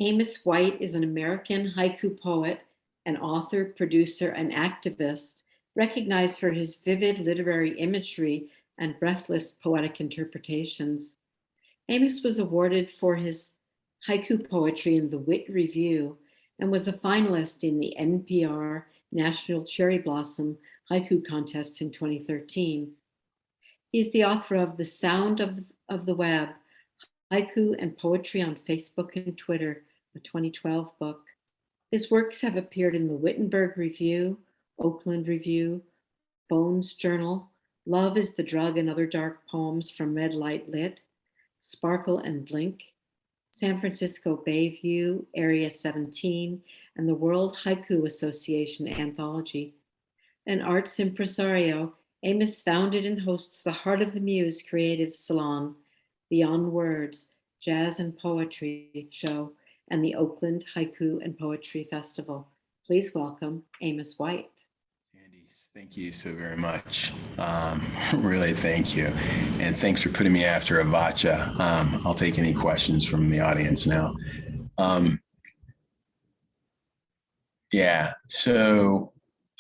Amos White is an American haiku poet, an author, producer, and activist, recognized for his vivid literary imagery and breathless poetic interpretations. Amos was awarded for his haiku poetry in the Wit Review and was a finalist in the NPR National Cherry Blossom Haiku Contest in 2013. He's the author of The Sound of the Web, Haiku and Poetry on Facebook and Twitter, a 2012 book. His works have appeared in the Wittenberg Review, Oakland Review, Bones Journal, Love is the Drug and Other Dark Poems from Red Light Lit, Sparkle and Blink, San Francisco Bayview, Area 17, and the World Haiku Association Anthology. An arts impresario, Amos founded and hosts the Heart of the Muse Creative Salon, Beyond Words, Jazz and Poetry Show, and the Oakland Haiku and Poetry Festival. Please welcome Amos White. Andy, thank you so very much. Really, thank you. And thanks for putting me after Avacha. I'll take any questions from the audience now. So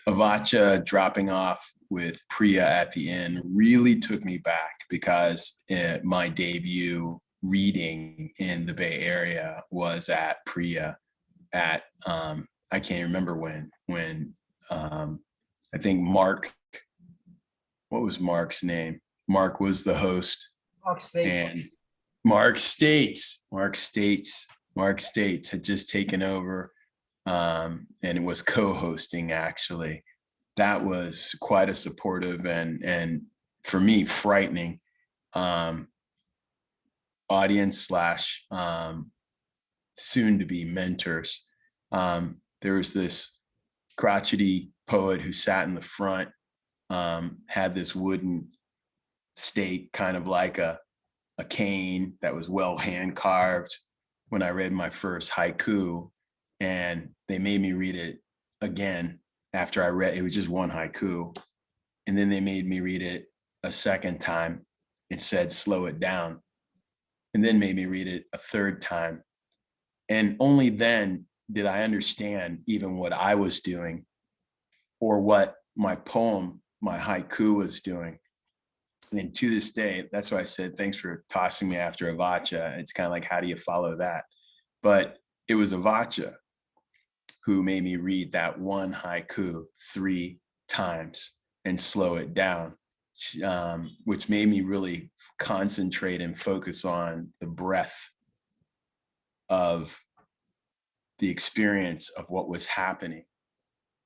Avacha dropping off with Priya at the end really took me back because my debut reading in the Bay Area was at Priya at, I can't remember when I think Mark, what was Mark's name? Mark was the host. Mark States. And Mark States had just taken over and it was co-hosting actually. That was quite a supportive and for me, frightening audience slash soon to be mentors. There was this crotchety poet who sat in the front, had this wooden stake, kind of like a cane that was well hand carved when I read my first haiku, and they made me read it again after I read, it was just one haiku. And then they made me read it a second time and said, slow it down. And then made me read it a third time. And only then did I understand even what I was doing or what my poem, my haiku was doing. And to this day, that's why I said, thanks for tossing me after Avacha. It's kind of like, how do you follow that? But it was Avacha who made me read that one haiku 3 times and slow it down, which made me really concentrate and focus on the breadth of the experience of what was happening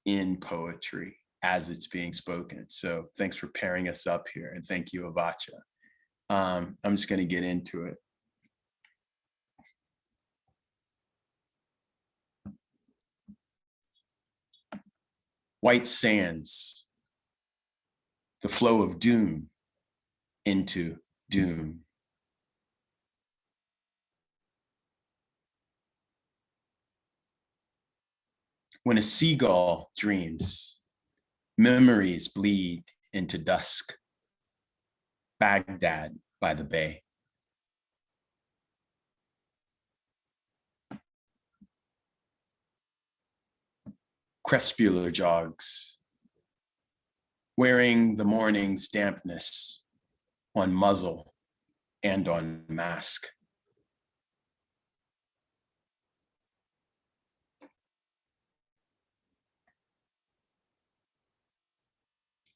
in poetry as it's being spoken. So thanks for pairing us up here, and thank you, Avacha. I'm just going to get into it. White sands, the flow of doom into doom. When a seagull dreams, memories bleed into dusk. Baghdad by the bay. Crepuscular jogs, wearing the morning's dampness on muzzle and on mask.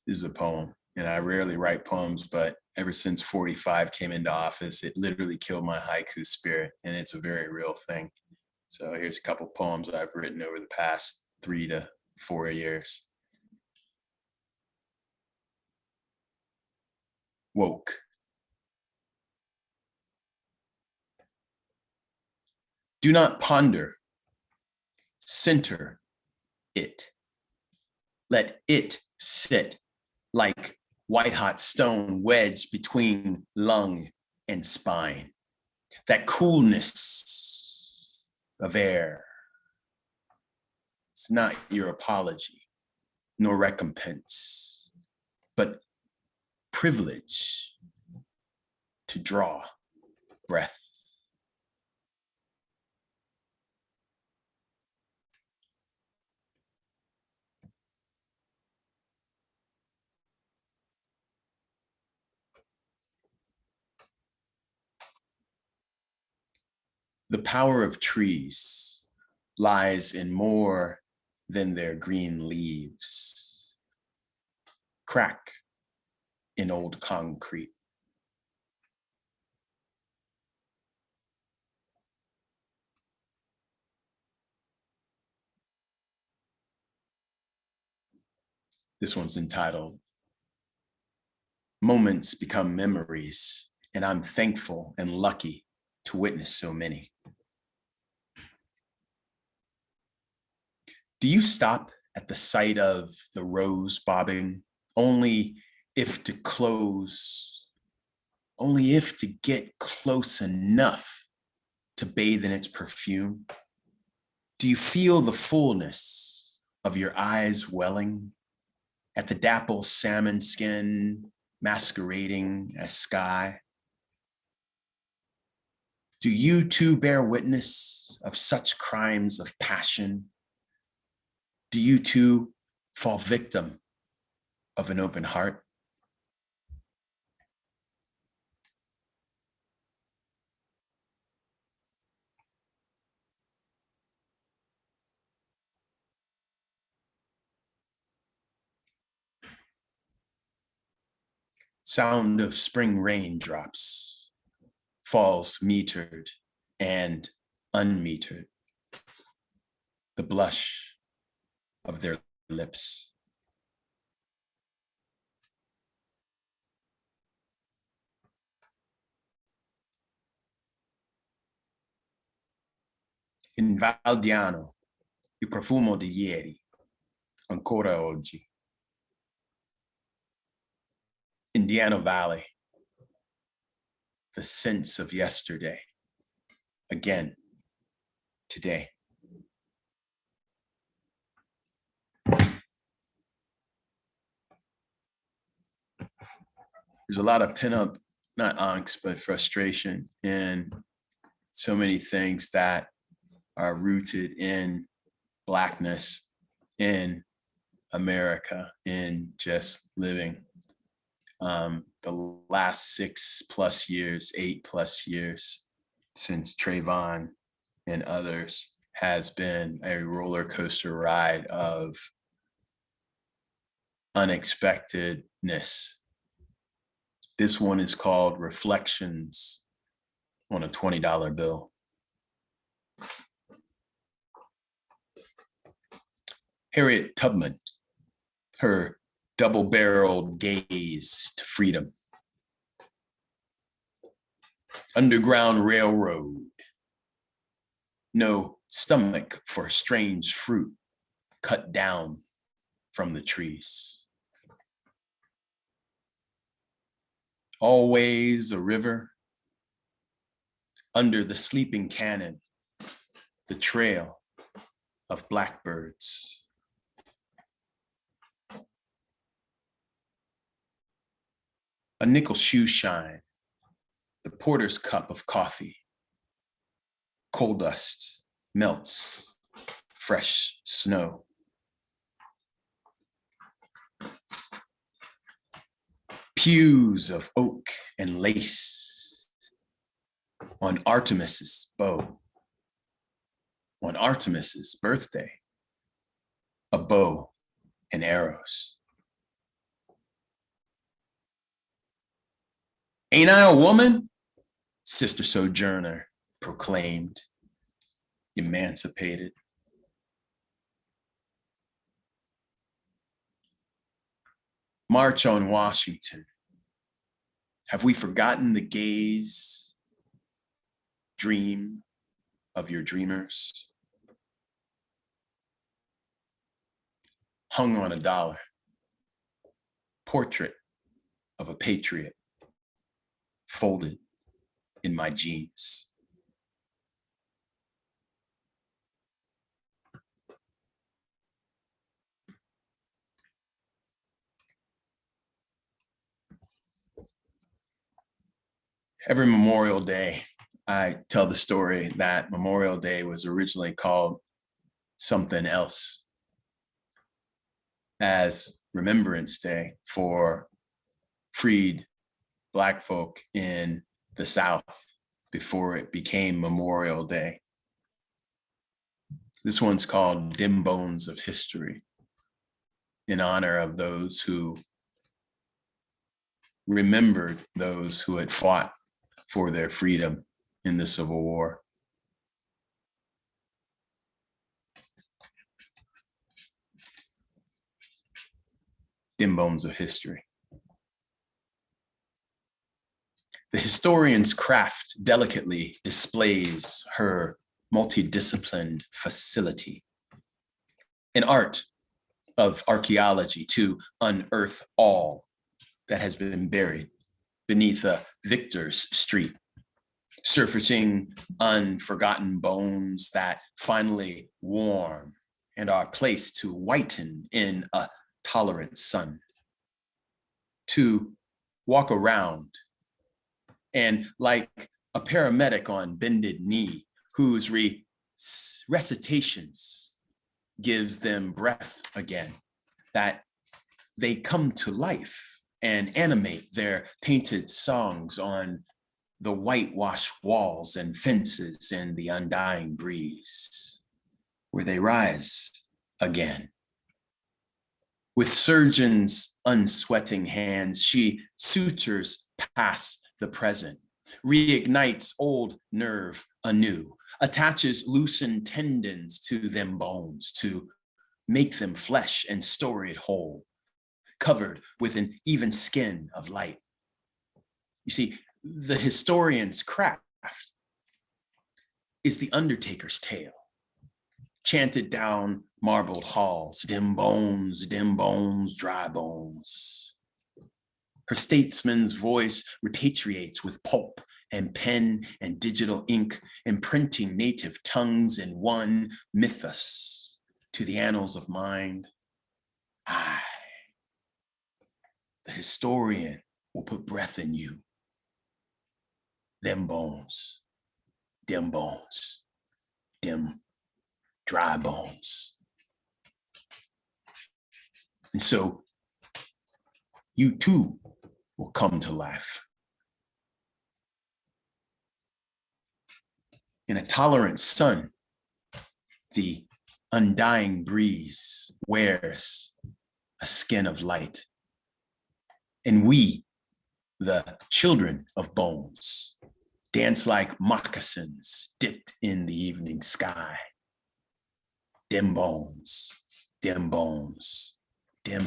This is a poem, and I rarely write poems, but ever since 45 came into office, it literally killed my haiku spirit, and it's a very real thing. So here's a couple poems I've written over the past 3 to 4 years. Woke. Do not ponder, center it. Let it sit like white hot stone wedged between lung and spine. That coolness of air. It's not your apology, nor recompense, but privilege to draw breath. The power of trees lies in more than their green leaves. Crack in old concrete. This one's entitled, Moments Become Memories, and I'm thankful and lucky to witness so many. Do you stop at the sight of the rose bobbing, only if to get close enough to bathe in its perfume? Do you feel the fullness of your eyes welling at the dapple salmon skin masquerading as sky? Do you too bear witness of such crimes of passion? Do you too fall victim of an open heart? Sound of spring raindrops falls metered and unmetered. The blush of their lips. In Valdiano, il profumo di ieri, ancora oggi. Indiana Valley, the sense of yesterday, again, today. There's a lot of pinup, not angst, but frustration in so many things that are rooted in Blackness, in America, in just living. The last 6+ years, 8+ years since Trayvon and others has been a roller coaster ride of unexpectedness. This one is called Reflections on a $20 bill. Harriet Tubman, her double-barreled gaze to freedom. Underground Railroad, no stomach for strange fruit cut down from the trees. Always a river, under the sleeping cannon, the trail of blackbirds. A nickel shoe shine, the porter's cup of coffee. Coal dust melts, fresh snow. Pews of oak and lace on Artemis's bow. On Artemis's birthday, a bow and arrows. Ain't I a woman? Sister Sojourner proclaimed, emancipated. March on Washington. Have we forgotten the gaze, dream of your dreamers? Hung on $1, portrait of a patriot, folded in my jeans. Every Memorial Day, I tell the story that Memorial Day was originally called something else as Remembrance Day for freed Black folk in the South before it became Memorial Day. This one's called Dim Bones of History, in honor of those who remembered those who had fought for their freedom in the Civil War. Dim Bones of History. The historian's craft delicately displays her multidisciplined facility. An art of archaeology to unearth all that has been buried beneath a victor's street, surfacing unforgotten bones that finally warm and are placed to whiten in a tolerant sun, to walk around and, like a paramedic on bended knee whose recitations gives them breath again, that they come to life and animate their painted songs on the whitewashed walls and fences in the undying breeze, where they rise again. With surgeon's unsweating hands, she sutures past the present, reignites old nerve anew, attaches loosened tendons to them bones to make them flesh and store it whole, covered with an even skin of light. You see, the historian's craft is the undertaker's tale, chanted down marbled halls, dim bones, dry bones. Her statesman's voice repatriates with pulp and pen and digital ink, imprinting native tongues in one mythos to the annals of mind. I, the historian, will put breath in you. Them bones, dim dry bones. And so you too will come to life. In a tolerant sun, the undying breeze wears a skin of light. And we, the children of bones, dance like moccasins dipped in the evening sky. Dim bones, dim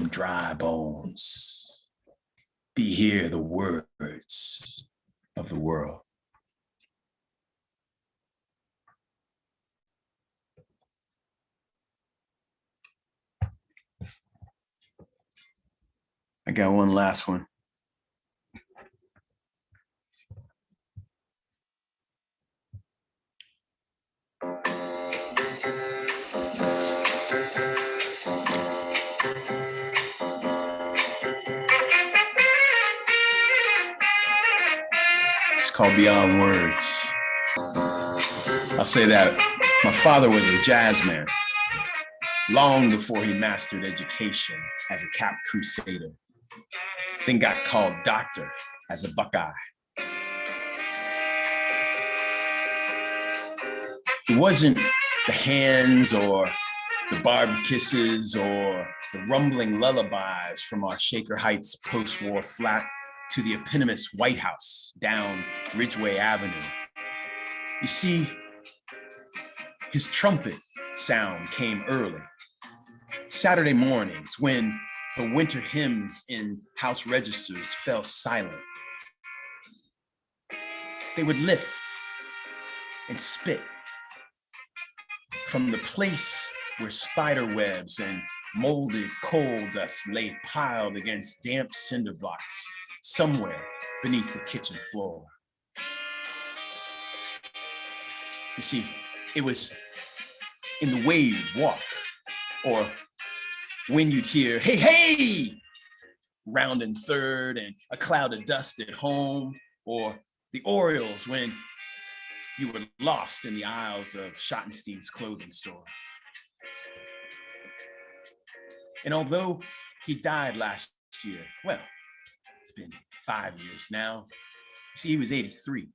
dry bones. Be here the words of the world. I got one last one. It's called Beyond Words. I'll say that my father was a jazz man long before he mastered education as a Cap Crusader, then got called doctor as a Buckeye. It wasn't the hands or the barbed kisses or the rumbling lullabies from our Shaker Heights post-war flat to the eponymous White House down Ridgeway Avenue. You see, his trumpet sound came early. Saturday mornings when the winter hymns in house registers fell silent. They would lift and spit from the place where spider webs and molded coal dust lay piled against damp cinder blocks somewhere beneath the kitchen floor. You see, it was in the way you'd walk, or when you'd hear, hey, hey, rounding third and a cloud of dust at home, or the Orioles when you were lost in the aisles of Schottenstein's clothing store. And although he died last year, well, it's been 5 years now. See, he was 83.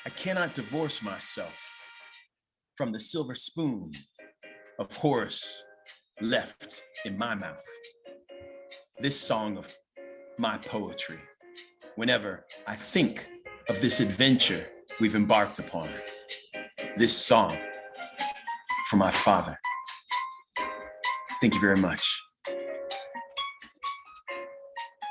I cannot divorce myself from the silver spoon of Horace left in my mouth. This song of my poetry, whenever I think of this adventure we've embarked upon, this song for my father. Thank you very much.